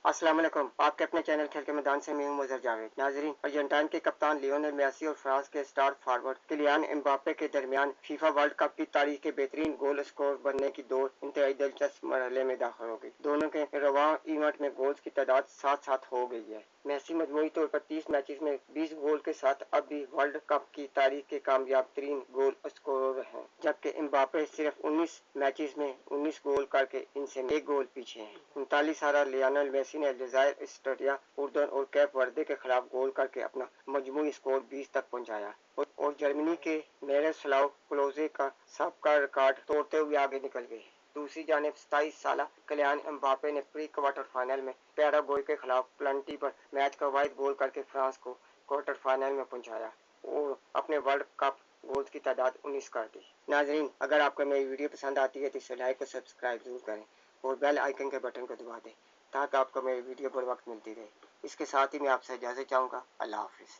अस्सलाम वालेकुम। आपके अपने चैनल खेल के मैदान से मैं हूं मुज़र जावेद। नाजरीन, अर्जेंटाइन के कप्तान लियोनेल मेसी और फ्रांस के स्टार फॉरवर्ड किलियान एम्बाप्पे के दरमियान फीफा वर्ल्ड कप की तारीख के बेहतरीन गोल स्कोर बनने की दौड़ इंतहाई दिलचस्प मरहले में दाखिल हो गई। दोनों के रवां इवेंट में गोल्स की तादाद साथ साथ हो गई है। मेसी मजमूई तौर पर 30 मैचेस में 20 गोल के साथ अब भी वर्ल्ड कप की तारीख के कामयाब तरीन गोल स्कोरर हैं, जबकि एम्बाप्पे सिर्फ 19 मैचेस में 19 गोल करके इनसे एक गोल पीछे हैं। 39 साल लियोनेल मेसी ने अलजायर, ऑस्ट्रिया, उर्दन और कैप वर्दे के खिलाफ गोल करके अपना मजमूई स्कोर 20 तक पहुंचाया और जर्मनी के मिरोस्लाव क्लोजे का सबका रिकॉर्ड तोड़ते हुए आगे निकल गए। दूसरी जानिब 27 साल किलियान एम्बाप्पे ने प्री क्वार्टर फाइनल में पैराग्वे के खिलाफ पेनल्टी पर मैच का वाहिद गोल करके फ्रांस को क्वार्टर फाइनल में पहुंचाया और अपने वर्ल्ड कप गोल्स की तादाद 19 कर दी। नाजरीन, अगर आपको मेरी वीडियो पसंद आती है तो इसे लाइक और सब्सक्राइब जरूर करें और बेल आइकन के बटन को दबा दें ताकि आपको मेरी वीडियो बर वक्त मिलती रहे। इसके साथ ही मैं आपसे इजाज़त चाहूँगा। अल्लाह हाफिज़।